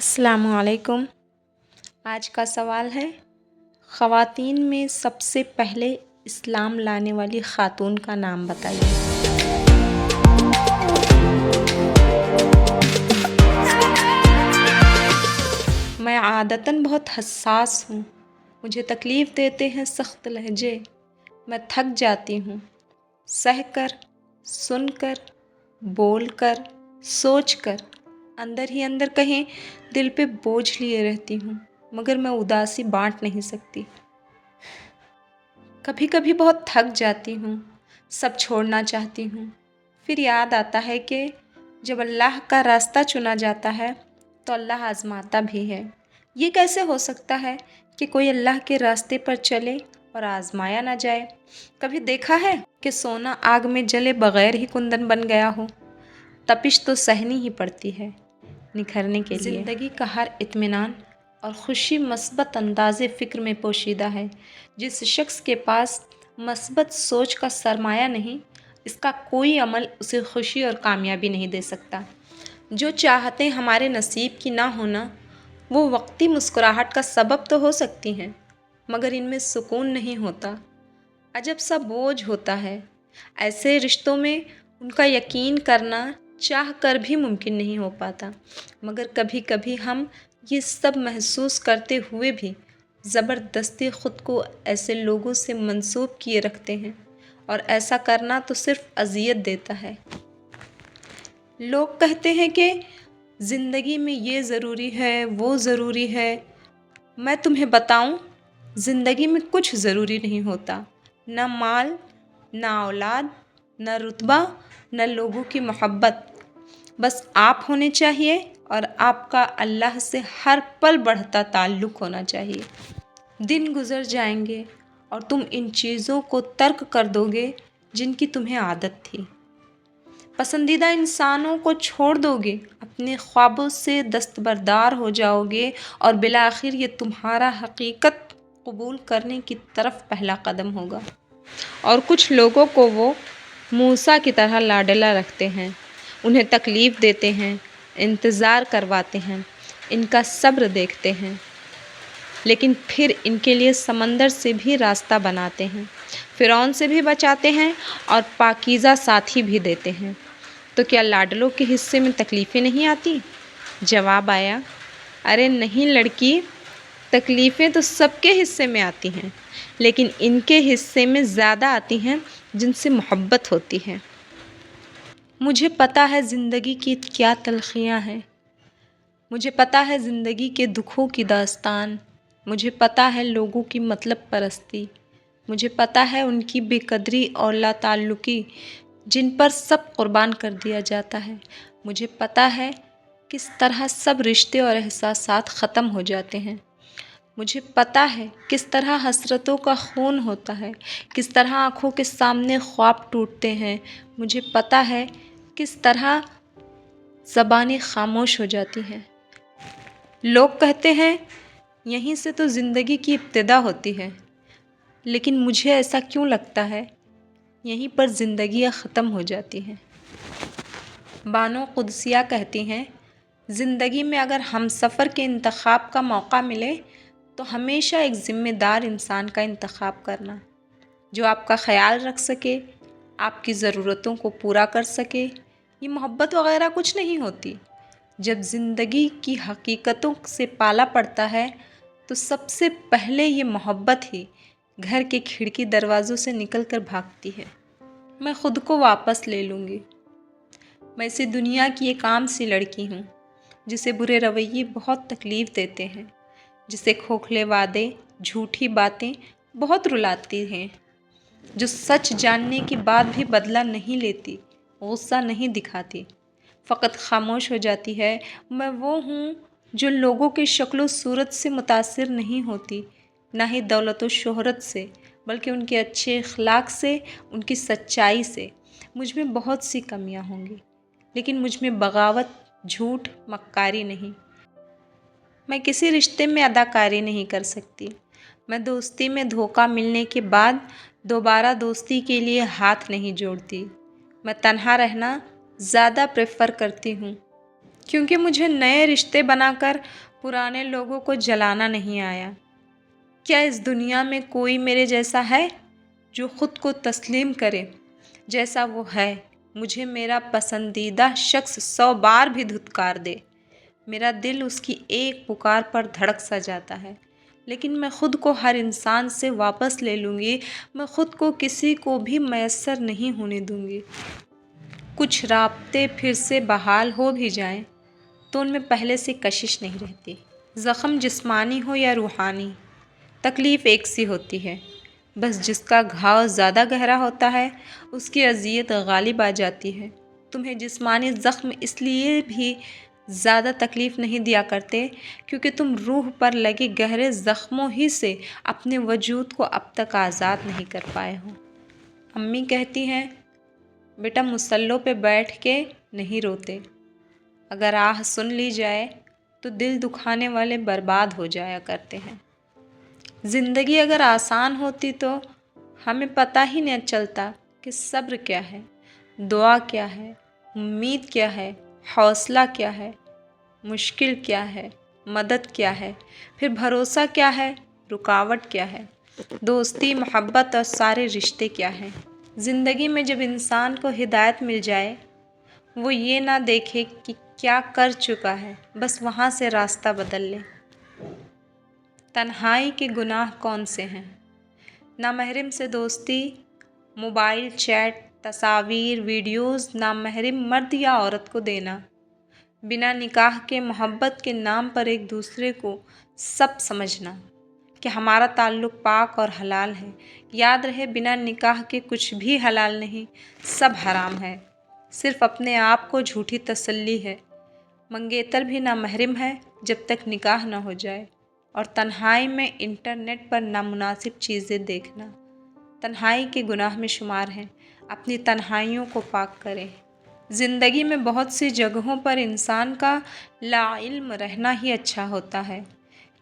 السلام علیکم۔ آج کا سوال ہے، خواتین میں سب سے پہلے اسلام لانے والی خاتون کا نام بتائیے۔ میں عادتاً بہت حساس ہوں، مجھے تکلیف دیتے ہیں سخت لہجے، میں تھک جاتی ہوں، سہ کر، سن کر، بول کر، سوچ کر، اندر ہی اندر کہیں دل پہ بوجھ لیے رہتی ہوں، مگر میں اداسی بانٹ نہیں سکتی۔ کبھی کبھی بہت تھک جاتی ہوں، سب چھوڑنا چاہتی ہوں، پھر یاد آتا ہے کہ جب اللہ کا راستہ چنا جاتا ہے تو اللہ آزماتا بھی ہے۔ یہ کیسے ہو سکتا ہے کہ کوئی اللہ کے راستے پر چلے اور آزمایا نہ جائے؟ کبھی دیکھا ہے کہ سونا آگ میں جلے بغیر ہی کندن بن گیا ہو؟ تپش تو سہنی ہی پڑتی ہے نکھرنے کے لیے۔ زندگی کا ہر اطمینان اور خوشی مثبت انداز فکر میں پوشیدہ ہے۔ جس شخص کے پاس مثبت سوچ کا سرمایہ نہیں، اس کا کوئی عمل اسے خوشی اور کامیابی نہیں دے سکتا۔ جو چاہتیں ہمارے نصیب کی نہ ہونا، وہ وقتی مسکراہٹ کا سبب تو ہو سکتی ہیں، مگر ان میں سکون نہیں ہوتا، عجب سا بوجھ ہوتا ہے۔ ایسے رشتوں میں ان کا یقین کرنا چاہ کر بھی ممکن نہیں ہو پاتا، مگر کبھی کبھی ہم یہ سب محسوس کرتے ہوئے بھی زبردستی خود کو ایسے لوگوں سے منسوب کیے رکھتے ہیں، اور ایسا کرنا تو صرف اذیت دیتا ہے۔ لوگ کہتے ہیں کہ زندگی میں یہ ضروری ہے، وہ ضروری ہے۔ میں تمہیں بتاؤں، زندگی میں کچھ ضروری نہیں ہوتا، نہ مال، نہ اولاد، نہ رتبہ، نہ لوگوں کی محبت۔ بس آپ ہونے چاہیے، اور آپ کا اللہ سے ہر پل بڑھتا تعلق ہونا چاہیے۔ دن گزر جائیں گے اور تم ان چیزوں کو ترک کر دو گے جن کی تمہیں عادت تھی، پسندیدہ انسانوں کو چھوڑ دو گے، اپنے خوابوں سے دستبردار ہو جاؤ گے، اور بالآخر یہ تمہارا حقیقت قبول کرنے کی طرف پہلا قدم ہوگا۔ اور کچھ لوگوں کو وہ موسیٰ کی طرح لاڈلا رکھتے ہیں، انہیں تکلیف دیتے ہیں، انتظار کرواتے ہیں، ان کا صبر دیکھتے ہیں، لیکن پھر ان کے لیے سمندر سے بھی راستہ بناتے ہیں، فرعون سے بھی بچاتے ہیں، اور پاکیزہ ساتھی بھی دیتے ہیں۔ تو کیا لاڈلوں کے حصے میں تکلیفیں نہیں آتی؟ جواب آیا، ارے نہیں لڑکی، تکلیفیں تو سب کے حصے میں آتی ہیں، لیکن ان کے حصے میں زیادہ آتی ہیں جن سے محبت ہوتی ہے۔ مجھے پتہ ہے زندگی کی کیا تلخیاں ہیں، مجھے پتہ ہے زندگی کے دکھوں کی داستان، مجھے پتہ ہے لوگوں کی مطلب پرستی، مجھے پتہ ہے ان کی بے قدری اور لا تعلقی جن پر سب قربان کر دیا جاتا ہے، مجھے پتہ ہے کس طرح سب رشتے اور احساسات ختم ہو جاتے ہیں، مجھے پتہ ہے کس طرح حسرتوں کا خون ہوتا ہے، کس طرح آنکھوں کے سامنے خواب ٹوٹتے ہیں، مجھے پتہ ہے کس طرح زبانیں خاموش ہو جاتی ہیں۔ لوگ کہتے ہیں یہیں سے تو زندگی کی ابتدا ہوتی ہے، لیکن مجھے ایسا کیوں لگتا ہے یہیں پر زندگیاں ختم ہو جاتی ہیں۔ بانو قدسیہ کہتی ہیں، زندگی میں اگر ہمسفر کے انتخاب کا موقع ملے تو ہمیشہ ایک ذمہ دار انسان کا انتخاب کرنا، جو آپ کا خیال رکھ سکے، آپ کی ضرورتوں کو پورا کر سکے۔ یہ محبت وغیرہ کچھ نہیں ہوتی۔ جب زندگی کی حقیقتوں سے پالا پڑتا ہے تو سب سے پہلے یہ محبت ہی گھر کے کھڑکی دروازوں سے نکل کر بھاگتی ہے۔ میں خود کو واپس لے لوں گی۔ میں اسی دنیا کی ایک عام سی لڑکی ہوں جسے برے رویے بہت تکلیف دیتے ہیں، جسے کھوکھلے وعدے، جھوٹی باتیں بہت رلاتی ہیں، جو سچ جاننے کے بعد بھی بدلہ نہیں لیتی، غصہ نہیں دکھاتی، فقط خاموش ہو جاتی ہے۔ میں وہ ہوں جو لوگوں کی شکل و صورت سے متاثر نہیں ہوتی، نہ ہی دولت و شہرت سے، بلکہ ان کے اچھے اخلاق سے، ان کی سچائی سے۔ مجھ میں بہت سی کمیاں ہوں گی، لیکن مجھ میں بغاوت، جھوٹ، مکاری نہیں۔ میں کسی رشتے میں اداکاری نہیں کر سکتی۔ میں دوستی میں دھوکہ ملنے کے بعد دوبارہ دوستی کے لیے ہاتھ نہیں جوڑتی۔ میں تنہا رہنا زیادہ پریفر کرتی ہوں، کیونکہ مجھے نئے رشتے بنا کر پرانے لوگوں کو جلانا نہیں آیا۔ کیا اس دنیا میں کوئی میرے جیسا ہے جو خود کو تسلیم کرے جیسا وہ ہے؟ مجھے میرا پسندیدہ شخص 100 بار بھی دھتکار دے، میرا دل اس کی ایک پکار پر دھڑک سا جاتا ہے، لیکن میں خود کو ہر انسان سے واپس لے لوں گی، میں خود کو کسی کو بھی میسر نہیں ہونے دوں گی۔ کچھ رابطے پھر سے بحال ہو بھی جائیں تو ان میں پہلے سے کشش نہیں رہتی۔ زخم جسمانی ہو یا روحانی، تکلیف ایک سی ہوتی ہے، بس جس کا گھاؤ زیادہ گہرا ہوتا ہے اس کی اذیت غالب آ جاتی ہے۔ تمہیں جسمانی زخم اس لیے بھی زیادہ تکلیف نہیں دیا کرتے کیونکہ تم روح پر لگے گہرے زخموں ہی سے اپنے وجود کو اب تک آزاد نہیں کر پائے ہو۔ امی کہتی ہیں، بیٹا مصلوں پہ بیٹھ کے نہیں روتے، اگر آہ سن لی جائے تو دل دکھانے والے برباد ہو جایا کرتے ہیں۔ زندگی اگر آسان ہوتی تو ہمیں پتہ ہی نہ چلتا کہ صبر کیا ہے، دعا کیا ہے، امید کیا ہے، حوصلہ کیا ہے، مشکل کیا ہے، مدد کیا ہے، پھر بھروسہ کیا ہے، رکاوٹ کیا ہے، دوستی، محبت اور سارے رشتے کیا ہیں۔ زندگی میں جب انسان کو ہدایت مل جائے، وہ یہ نہ دیکھے کہ کیا کر چکا ہے، بس وہاں سے راستہ بدل لے۔ تنہائی کے گناہ کون سے ہیں؟ نامحرم سے دوستی، موبائل چیٹ، تصاویر، ویڈیوز نامحرم مرد یا عورت کو دینا، بنا نکاح کے محبت کے نام پر ایک دوسرے کو سب سمجھنا کہ ہمارا تعلق پاک اور حلال ہے۔ یاد رہے، بنا نکاح کے کچھ بھی حلال نہیں، سب حرام ہے، صرف اپنے آپ کو جھوٹی تسلی ہے۔ منگیتر بھی نامحرم ہے جب تک نکاح نہ ہو جائے۔ اور تنہائی میں انٹرنیٹ پر نامناسب چیزیں دیکھنا تنہائی کے گناہ میں شمار ہیں۔ اپنی تنہائیوں کو پاک کریں۔ زندگی میں بہت سی جگہوں پر انسان کا لا علم رہنا ہی اچھا ہوتا ہے،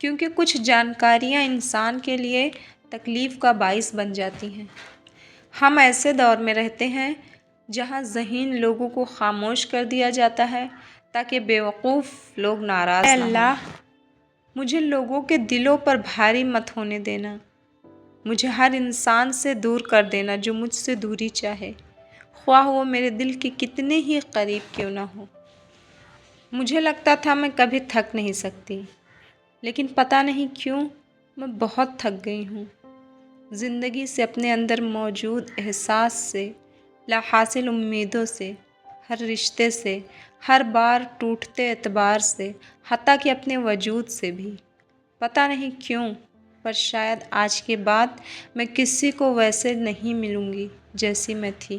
کیونکہ کچھ جانکاریاں انسان کے لیے تکلیف کا باعث بن جاتی ہیں۔ ہم ایسے دور میں رہتے ہیں جہاں ذہین لوگوں کو خاموش کر دیا جاتا ہے تاکہ بیوقوف لوگ ناراض نہ ہوں۔ اے اللہ، مجھے لوگوں کے دلوں پر بھاری مت ہونے دینا، مجھے ہر انسان سے دور کر دینا جو مجھ سے دوری چاہے، خواہ وہ میرے دل کے کتنے ہی قریب کیوں نہ ہو۔ مجھے لگتا تھا میں کبھی تھک نہیں سکتی، لیکن پتہ نہیں کیوں میں بہت تھک گئی ہوں۔ زندگی سے، اپنے اندر موجود احساس سے، لا حاصل امیدوں سے، ہر رشتے سے، ہر بار ٹوٹتے اعتبار سے، حتیٰ کہ اپنے وجود سے بھی۔ پتہ نہیں کیوں، پر شاید آج کے بعد میں کسی کو ویسے نہیں ملوں گی جیسی میں تھی۔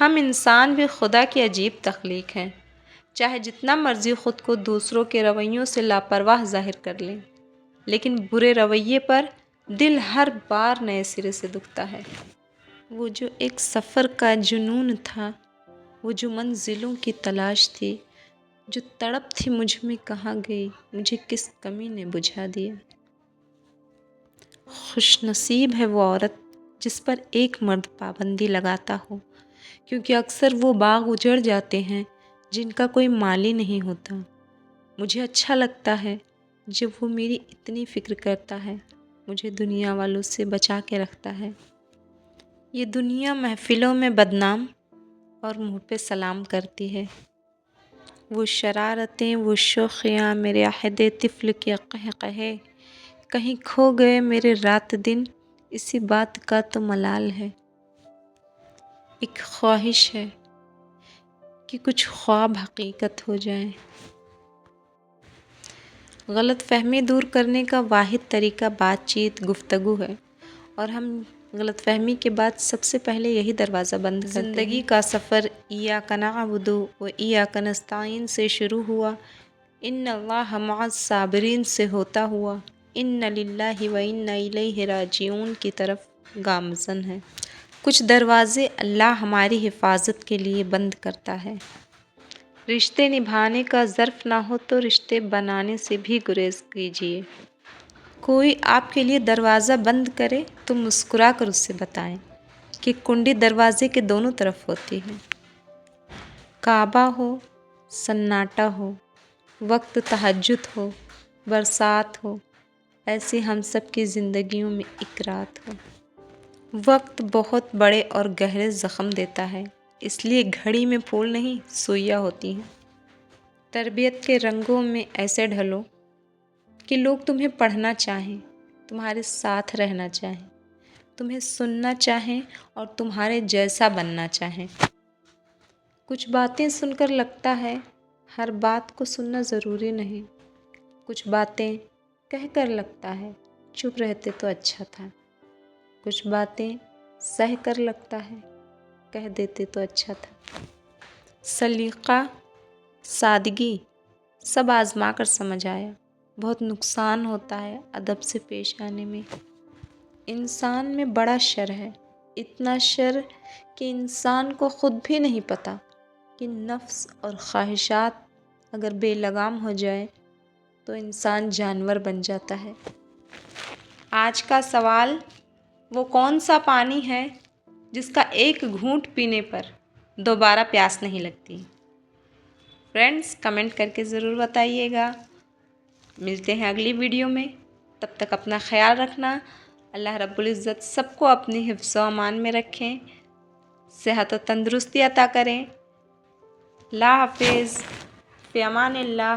ہم انسان بھی خدا کی عجیب تخلیق ہیں، چاہے جتنا مرضی خود کو دوسروں کے رویوں سے لاپرواہ ظاہر کر لیں، لیکن برے رویے پر دل ہر بار نئے سرے سے دکھتا ہے۔ وہ جو ایک سفر کا جنون تھا، وہ جو منزلوں کی تلاش تھی، جو تڑپ تھی مجھ میں کہاں گئی، مجھے کس کمی نے بجھا دیا۔ خوش نصیب ہے وہ عورت جس پر ایک مرد پابندی لگاتا ہو، کیونکہ اکثر وہ باغ اجڑ جاتے ہیں جن کا کوئی مالی نہیں ہوتا۔ مجھے اچھا لگتا ہے جب وہ میری اتنی فکر کرتا ہے، مجھے دنیا والوں سے بچا کے رکھتا ہے۔ یہ دنیا محفلوں میں بدنام اور منہ پہ سلام کرتی ہے۔ وہ شرارتیں، وہ شوخیاں، میرے عہد طفل کے قہقہے، کہیں کھو گئے میرے رات دن، اسی بات کا تو ملال ہے۔ ایک خواہش ہے کہ کچھ خواب حقیقت ہو جائیں۔ غلط فہمی دور کرنے کا واحد طریقہ بات چیت، گفتگو ہے، اور ہم غلط فہمی کے بعد سب سے پہلے یہی دروازہ بند کرتے ہیں۔ زندگی کا سفر ایاک نعبد و ایاک نستعین سے شروع ہوا، ان اللہ مع الصابرین سے ہوتا ہوا ان للہ و انا الیہ راجعون کی طرف گامزن ہے۔ کچھ دروازے اللہ ہماری حفاظت کے لیے بند کرتا ہے۔ رشتے نبھانے کا ظرف نہ ہو تو رشتے بنانے سے بھی گریز کیجیے۔ کوئی آپ کے لیے دروازہ بند کرے تو مسکرا کر اس سے بتائیں کہ کنڈی دروازے کے دونوں طرف ہوتی ہے۔ کعبہ ہو، سناٹا ہو، وقت تہجد ہو، برسات ہو، ایسی ہم سب کی زندگیوں میں ایک رات ہو۔ وقت بہت بڑے اور گہرے زخم دیتا ہے، اس لیے گھڑی میں پھول نہیں سوئیاں ہوتی ہیں۔ تربیت کے رنگوں میں ایسے ڈھلو کہ لوگ تمہیں پڑھنا چاہیں، تمہارے ساتھ رہنا چاہیں، تمہیں سننا چاہیں اور تمہارے جیسا بننا چاہیں۔ کچھ باتیں سن کر لگتا ہے ہر بات کو سننا ضروری نہیں، کچھ باتیں کہہ کر لگتا ہے چپ رہتے تو اچھا تھا، کچھ باتیں سہ کر لگتا ہے کہہ دیتے تو اچھا تھا۔ سلیقہ، سادگی سب آزما کر سمجھ آیا، بہت نقصان ہوتا ہے ادب سے پیش آنے میں۔ انسان میں بڑا شر ہے، اتنا شر کہ انسان کو خود بھی نہیں پتہ کہ نفس اور خواہشات اگر بے لگام ہو جائے تو انسان جانور بن جاتا ہے۔ آج کا سوال، وہ کون سا پانی ہے جس کا ایک گھونٹ پینے پر دوبارہ پیاس نہیں لگتی؟ فرینڈز کمنٹ کر کے ضرور بتائیے گا۔ ملتے ہیں اگلی ویڈیو میں، تب تک اپنا خیال رکھنا۔ اللہ رب العزت سب کو اپنی حفظ و امان میں رکھیں، صحت و تندرستی عطا کریں۔ اللہ حافظ، فی امان اللہ۔